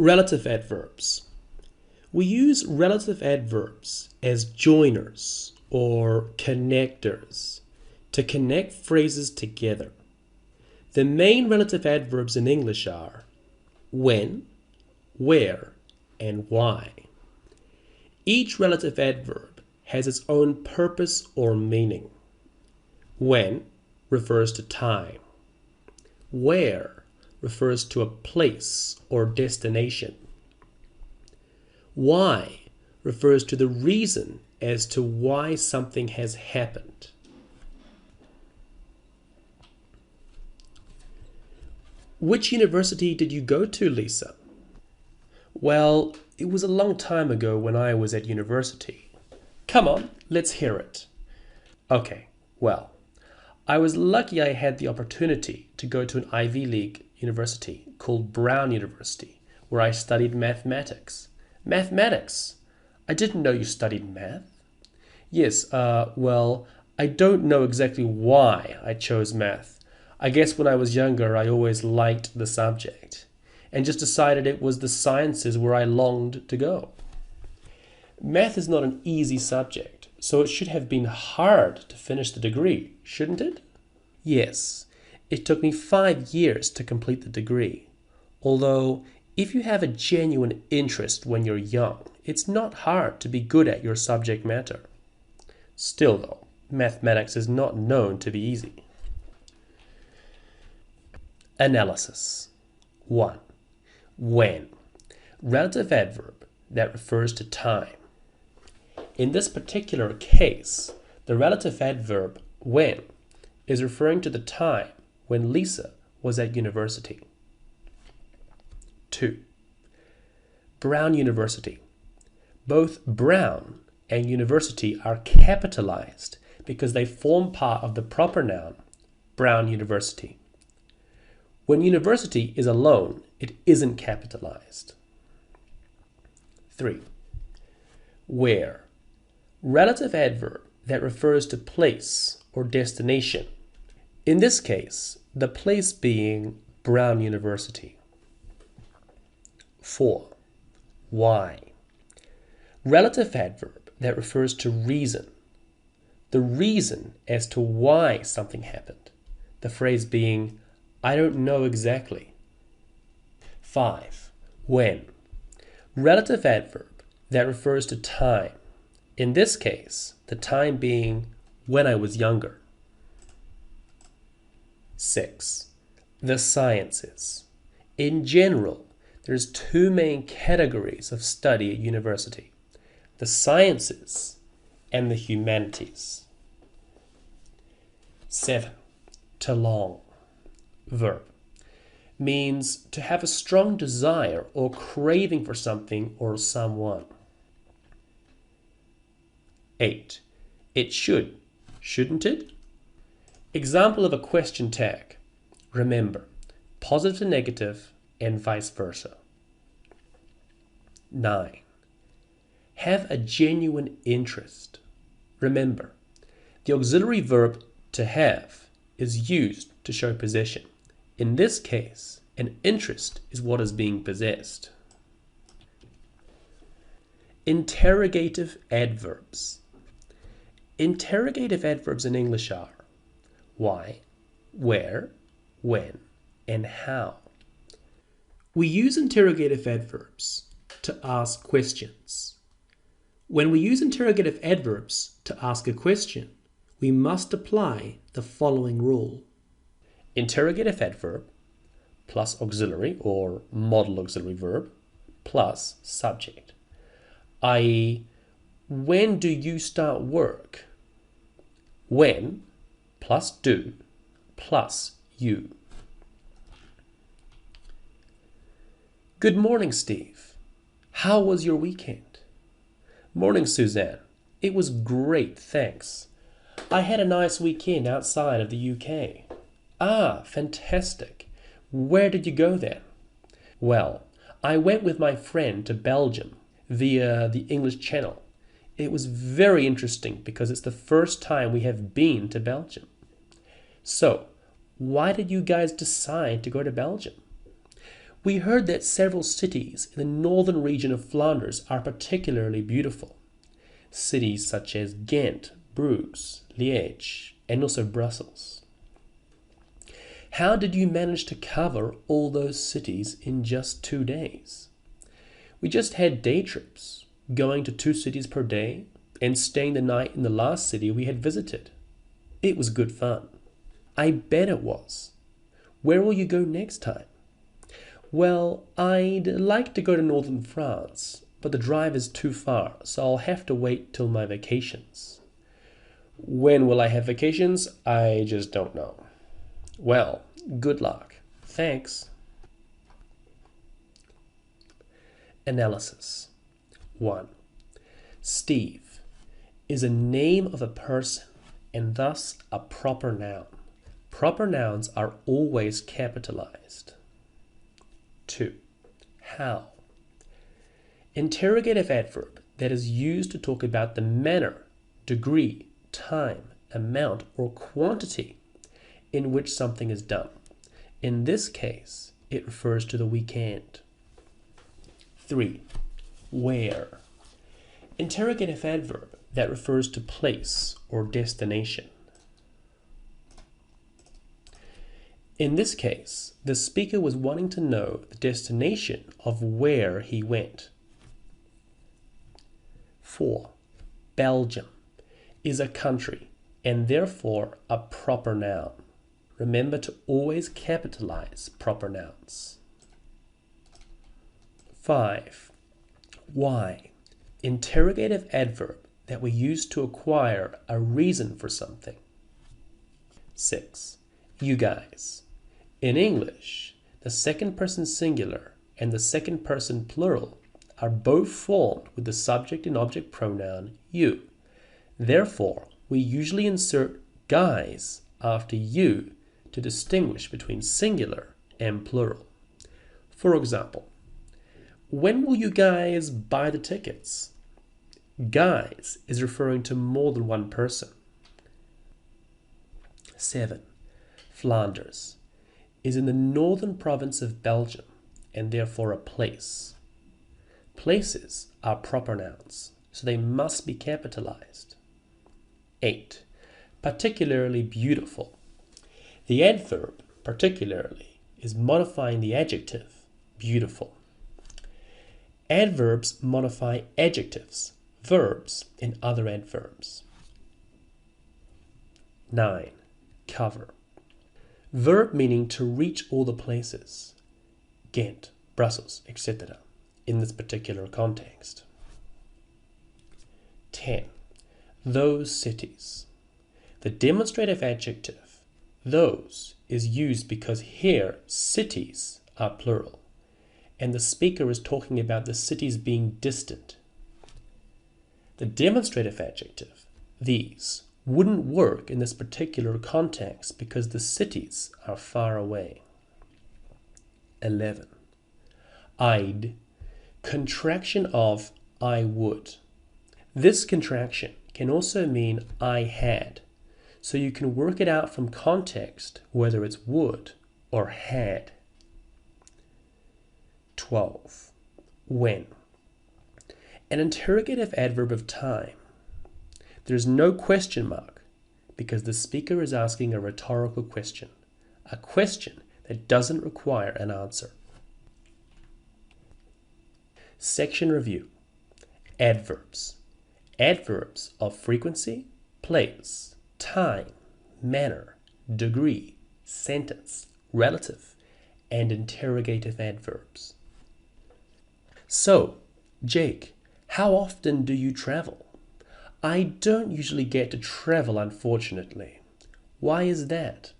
Relative adverbs. We use relative adverbs as joiners or connectors to connect phrases together. The main relative adverbs in English are when, where, and why. Each relative adverb has its own purpose or meaning. When refers to time. Where refers to a place or destination. Why refers to the reason as to why something has happened. Which university did you go to, Lisa? Well, it was a long time ago when I was at university. Come on, let's hear it. Okay, well, I was lucky I had the opportunity to go to an Ivy League university called Brown University, where I studied mathematics. Mathematics? I didn't know you studied math. Yes, well, I don't know exactly why I chose math. I guess when I was younger, I always liked the subject and just decided it was the sciences where I longed to go. Math is not an easy subject, so it should have been hard to finish the degree, shouldn't it? Yes, it took me 5 years to complete the degree. Although, if you have a genuine interest when you're young, it's not hard to be good at your subject matter. Still though, mathematics is not known to be easy. Analysis. 1. When. Relative adverb that refers to time. In this particular case, the relative adverb when is referring to the time when Lisa was at university. 2. Brown University. Both Brown and University are capitalized because they form part of the proper noun, Brown University. When university is alone, it isn't capitalized. 3. Where. Relative adverb that refers to place or destination. In this case, the place being Brown University. 4. Why. Relative adverb that refers to reason. The reason as to why something happened. The phrase being, I don't know exactly. 5. When. Relative adverb that refers to time. In this case, the time being when I was younger. 6. The sciences. In general, there's 2 main categories of study at university: the sciences and the humanities. 7. To long. Verb. Means to have a strong desire or craving for something or someone. 8. It should. Shouldn't it? Example of a question tag. Remember, positive to negative and vice versa. 9. Have a genuine interest. Remember, the auxiliary verb to have is used to show possession. In this case, an interest is what is being possessed. Interrogative adverbs. Interrogative adverbs in English are why, where, when, and how. We use interrogative adverbs to ask questions. When we use interrogative adverbs to ask a question, we must apply the following rule. Interrogative adverb plus auxiliary or modal auxiliary verb plus subject, i.e., when do you start work? When plus do plus you. Good morning, Steve. How was your weekend? Morning, Suzanne. It was great, thanks. I had a nice weekend outside of the UK. Ah, fantastic. Where did you go then? Well, I went with my friend to Belgium via the English Channel. It was very interesting because it's the first time we have been to Belgium. So, why did you guys decide to go to Belgium? We heard that several cities in the northern region of Flanders are particularly beautiful. Cities such as Ghent, Bruges, Liège, and also Brussels. How did you manage to cover all those cities in just 2 days? We just had day trips, going to 2 cities per day and staying the night in the last city we had visited. It was good fun. I bet it was. Where will you go next time? Well, I'd like to go to northern France, but the drive is too far, so I'll have to wait till my vacations. When will I have vacations? I just don't know. Well, good luck. Thanks. Analysis. 1. Steve is a name of a person and thus a proper noun. Proper nouns are always capitalized. 2. How. Interrogative adverb that is used to talk about the manner, degree, time, amount, or quantity in which something is done. In this case, it refers to the weekend. 3. Where. Interrogative adverb that refers to place or destination. In this case, the speaker was wanting to know the destination of where he went. 4. Belgium is a country and therefore a proper noun. Remember to always capitalize proper nouns. 5. Why. Interrogative adverb that we use to acquire a reason for something. 6. You guys. In English, the second person singular and the second person plural are both formed with the subject and object pronoun you. Therefore, we usually insert guys after you to distinguish between singular and plural. For example, when will you guys buy the tickets? Guys is referring to more than one person. 7. Flanders is in the northern province of Belgium and therefore a place. Places are proper nouns, so they must be capitalized. 8. Particularly beautiful. The adverb particularly is modifying the adjective beautiful. Adverbs modify adjectives, verbs, and other adverbs. 9. Cover. Verb meaning to reach all the places. Ghent, Brussels, etc. in this particular context. 10. Those cities. The demonstrative adjective, those, is used because here cities are plural, and the speaker is talking about the cities being distant. The demonstrative adjective, these, wouldn't work in this particular context because the cities are far away. 11. I'd, contraction of I would. This contraction can also mean I had, so you can work it out from context whether it's would or had. 12. When. An interrogative adverb of time. There's no question mark because the speaker is asking a rhetorical question, a question that doesn't require an answer. Section review. Adverbs. Adverbs of frequency, place, time, manner, degree, sentence, relative, and interrogative adverbs. So, Jake, how often do you travel? I don't usually get to travel, unfortunately. Why is that?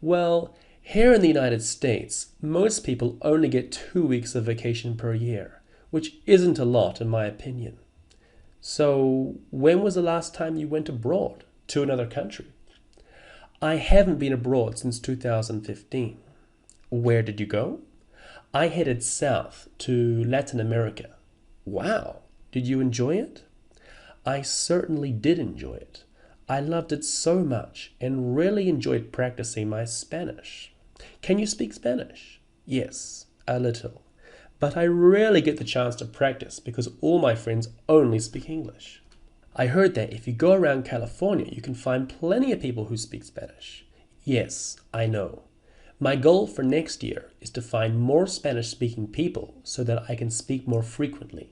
Well, here in the United States, most people only get 2 weeks of vacation per year, which isn't a lot in my opinion. So, when was the last time you went abroad to another country? I haven't been abroad since 2015. Where did you go? I headed south to Latin America. Wow, did you enjoy it? I certainly did enjoy it. I loved it so much and really enjoyed practicing my Spanish. Can you speak Spanish? Yes, A little. But I rarely get the chance to practice because all my friends only speak English. I heard that if you go around California, you can find plenty of people who speak Spanish. Yes, I know. My goal for next year is to find more Spanish-speaking people so that I can speak more frequently.